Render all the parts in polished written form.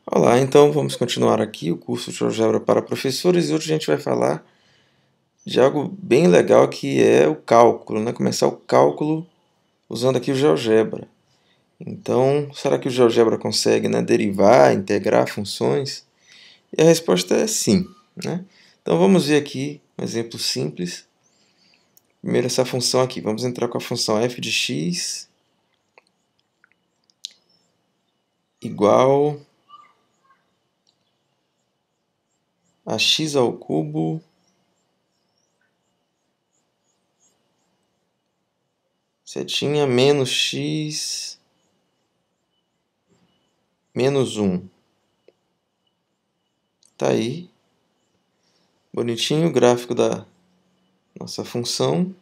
Olá, então vamos continuar aqui o curso de GeoGebra para professores e hoje a gente vai falar de algo bem legal que é o cálculo, né? Começar o cálculo usando aqui o GeoGebra. Então, será que o GeoGebra consegue, né, derivar, integrar funções? E a resposta é sim, né? Então vamos ver aqui um exemplo simples. Primeiro essa função aqui, vamos entrar com a função f de x igual a x ao cubo setinha menos x menos 1. Tá aí, bonitinho o gráfico da nossa função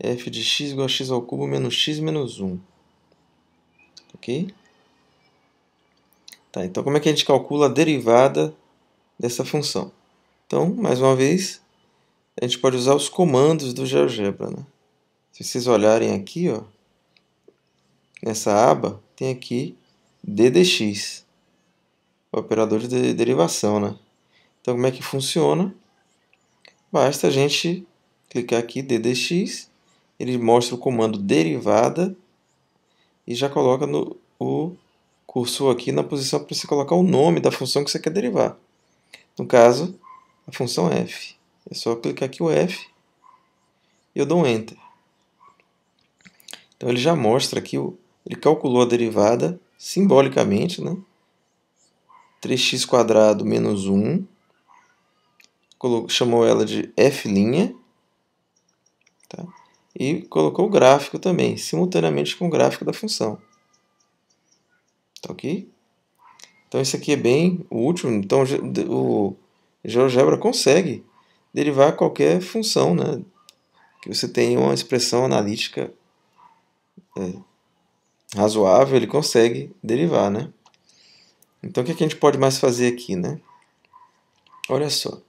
f de x igual a x ao cubo menos x menos 1. Ok? Tá, então como é que a gente calcula a derivada dessa função? Então, mais uma vez, a gente pode usar os comandos do GeoGebra, né? Se vocês olharem aqui, ó, nessa aba, tem aqui ddx, o operador de derivação, né? Então, como é que funciona? Basta a gente clicar aqui, ddx, ele mostra o comando derivada e já coloca o cursor aqui na posição para você colocar o nome da função que você quer derivar. No caso, a função f. É só clicar aqui o f e eu dou um Enter. Então ele já mostra aqui, ele calculou a derivada simbolicamente, né? 3x² menos 1, chamou ela de f', tá? E colocou o gráfico também, simultaneamente com o gráfico da função. Tá ok? Então isso aqui é bem útil. Então o GeoGebra consegue derivar qualquer função, né? Que você tenha uma expressão analítica razoável, ele consegue derivar, né? Então o que a gente pode mais fazer aqui, né? Olha só,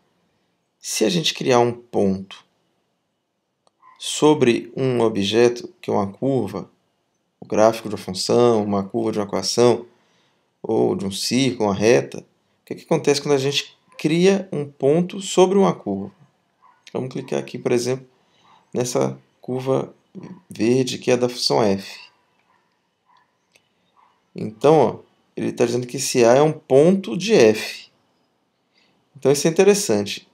se a gente criar um ponto sobre um objeto, que é uma curva, o gráfico de uma função, uma curva de uma equação, ou de um círculo, uma reta, o que acontece quando a gente cria um ponto sobre uma curva? Vamos clicar aqui, por exemplo, nessa curva verde que é da função f. Então, ó, ele está dizendo que esse A é um ponto de f. Então isso é interessante.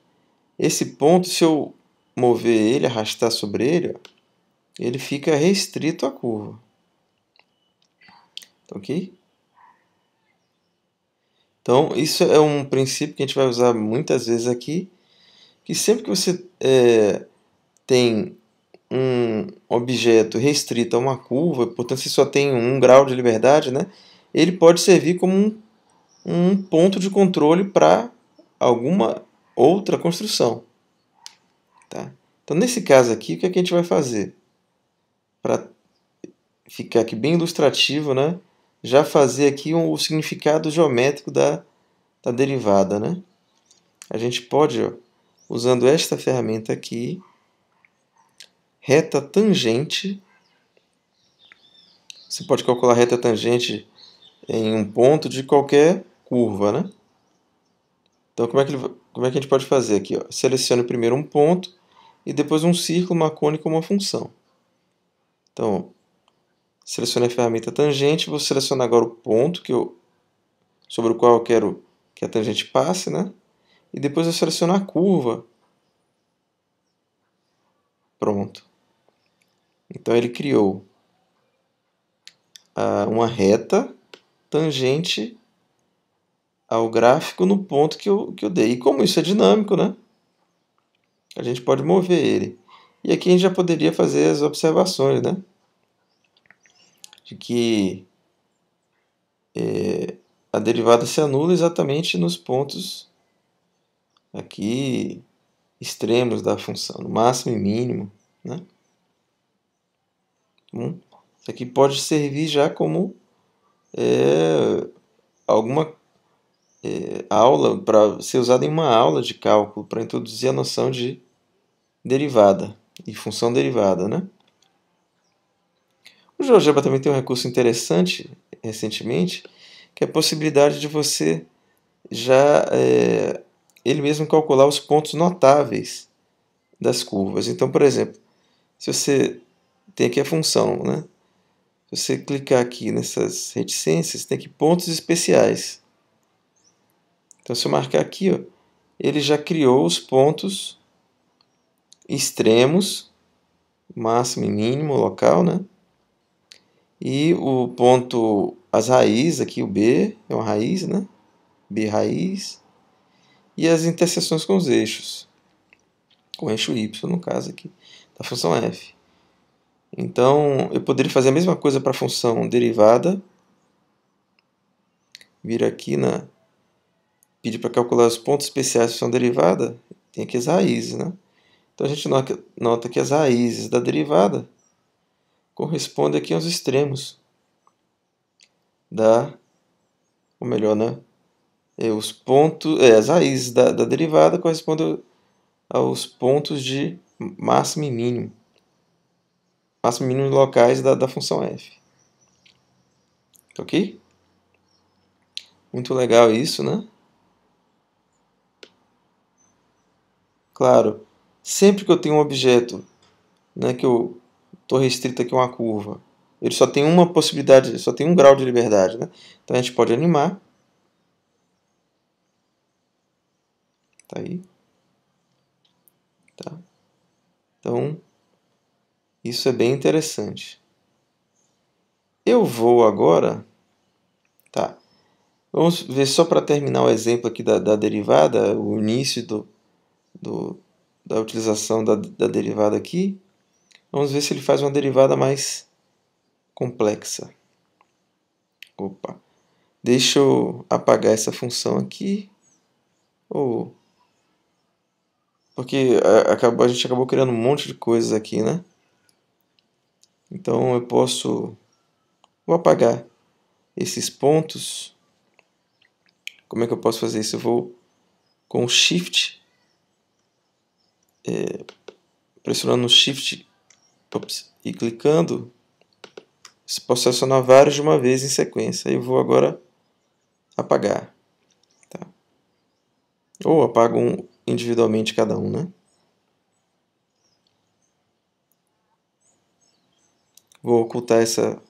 Esse ponto, se eu mover ele, arrastar sobre ele, ó, ele fica restrito à curva. Ok? Então isso é um princípio que a gente vai usar muitas vezes aqui, que sempre que você tem um objeto restrito a uma curva, portanto se só tem 1 grau de liberdade, né, ele pode servir como um ponto de controle para alguma outra construção. Tá? Então nesse caso aqui, o que a gente vai fazer? Para ficar aqui bem ilustrativo, né, já fazer aqui o significado geométrico da derivada. Né? A gente pode, ó, usando esta ferramenta aqui, reta tangente. Você pode calcular a reta tangente em um ponto de qualquer curva, né? Então, como é que a gente pode fazer aqui? Ó? Selecione primeiro um ponto e depois um círculo, uma cônica ou uma função. Então, selecione a ferramenta tangente, vou selecionar agora o ponto sobre o qual eu quero que a tangente passe, né? E depois eu seleciono a curva. Pronto. Então, ele criou uma reta tangente ao gráfico no ponto que eu dei. E como isso é dinâmico, né? A gente pode mover ele. E aqui a gente já poderia fazer as observações, né? De que a derivada se anula exatamente nos pontos aqui extremos da função, no máximo e mínimo, né? Isso aqui pode servir já como alguma aula, para ser usado em uma aula de cálculo, para introduzir a noção de derivada e função derivada, né? O GeoGebra também tem um recurso interessante, recentemente, que é a possibilidade de você já ele mesmo calcular os pontos notáveis das curvas. Então, por exemplo, se você tem aqui a função, né? Se você clicar aqui nessas reticências, tem aqui pontos especiais. Então, se eu marcar aqui, ó, ele já criou os pontos extremos, máximo e mínimo local, né? E o ponto, as raízes aqui, o B é uma raiz, né? B raiz. E as interseções com os eixos, com o eixo Y, no caso aqui, da função f. Então, eu poderia fazer a mesma coisa para a função derivada. Vir aqui pedir para calcular os pontos especiais da função derivada, tem aqui as raízes, né? Então a gente nota que as raízes da derivada correspondem aqui aos extremos ou melhor, né? Os pontos, as raízes da derivada correspondem aos pontos de máximo e mínimo. Máximo e mínimo locais da função f. Ok? Muito legal isso, né? Claro, sempre que eu tenho um objeto, né, que eu estou restrito aqui a uma curva, ele só tem uma possibilidade, só tem um grau de liberdade, né? Então a gente pode animar. Tá aí. Tá. Então, isso é bem interessante. Eu vou agora... Tá. Vamos ver só para terminar o exemplo aqui da derivada, o início da utilização da derivada aqui. Vamos ver se ele faz uma derivada mais complexa. Opa. Deixa eu apagar essa função aqui. Porque a gente acabou criando um monte de coisas aqui, né? Então eu posso... Vou apagar esses pontos. Como é que eu posso fazer isso? Eu vou com o Shift, pressionando o Shift e clicando, posso selecionar vários de uma vez em sequência. Eu vou agora apagar. Tá? Ou apago individualmente cada um, né? Vou ocultar essa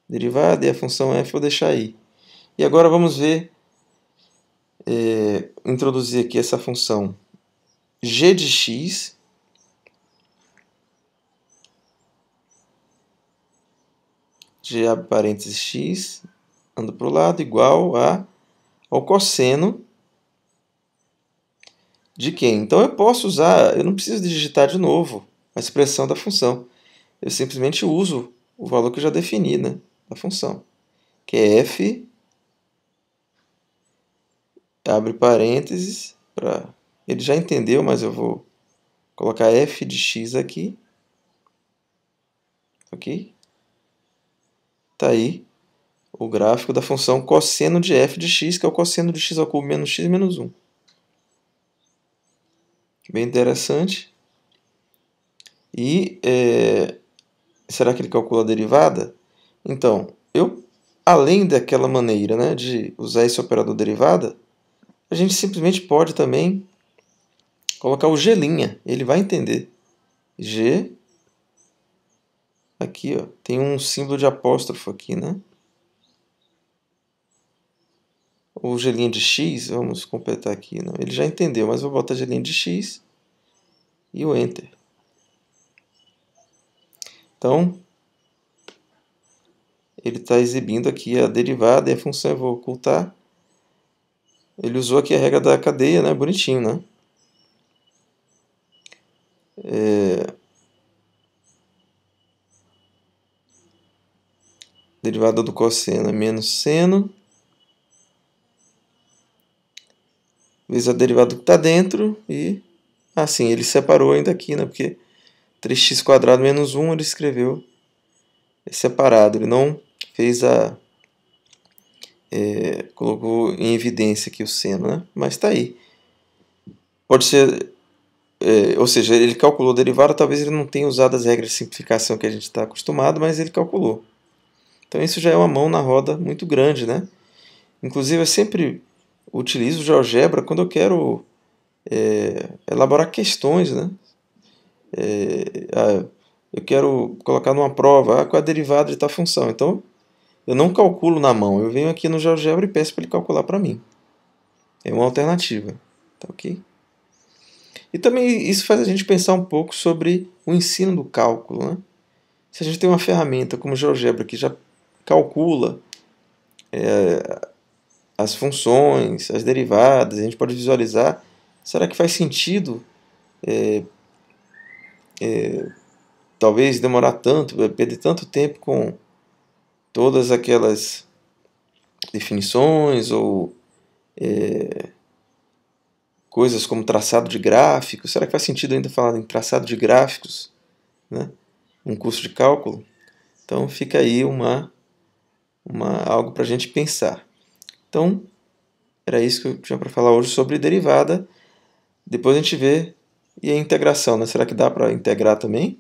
derivada e a função f vou deixar aí. E agora vamos ver, introduzir aqui essa função g de x g abre parênteses x, anda para o lado, igual ao cosseno de quem? Então eu posso usar, eu não preciso digitar de novo a expressão da função. Eu simplesmente uso o valor que eu já defini, né, da função, que é f, abre parênteses, ele já entendeu, mas eu vou colocar f de x aqui. Ok? Está aí o gráfico da função cosseno de f de x, que é o cosseno de x ao cubo menos x menos 1. Bem interessante. E será que ele calcula a derivada? Então, além daquela maneira, né, de usar esse operador derivada, a gente simplesmente pode também colocar o g'. Ele vai entender. G, aqui ó, tem um símbolo de apóstrofo aqui, né? O g' de x, vamos completar aqui. Não, ele já entendeu, mas vou botar g' de x e o Enter. Então, ele está exibindo aqui a derivada e a função eu vou ocultar. Ele usou aqui a regra da cadeia, né? Bonitinho, né? Derivada do cosseno é menos seno vezes a derivada que está dentro e... Assim, ele separou ainda aqui, né? Porque 3x² menos 1 ele escreveu separado. Ele não fez colocou em evidência aqui o seno, né? Mas está aí. Pode ser... ou seja, ele calculou a derivada, talvez ele não tenha usado as regras de simplificação que a gente está acostumado, mas ele calculou. Então isso já é uma mão na roda muito grande, né? Inclusive, eu sempre utilizo o GeoGebra quando eu quero elaborar questões, né? Eu quero colocar numa prova qual é a derivada de tal função. Então, eu não calculo na mão, eu venho aqui no GeoGebra e peço para ele calcular para mim. É uma alternativa, tá ok? E também isso faz a gente pensar um pouco sobre o ensino do cálculo, né? Se a gente tem uma ferramenta como o GeoGebra que já calcula as funções, as derivadas, a gente pode visualizar, será que faz sentido talvez demorar tanto, perder tanto tempo com todas aquelas definições ou coisas como traçado de gráficos? Será que faz sentido ainda falar em traçado de gráficos, né? Um curso de cálculo? Então fica aí algo para a gente pensar. Então, era isso que eu tinha para falar hoje sobre derivada. Depois a gente vê e a integração, né? Será que dá para integrar também?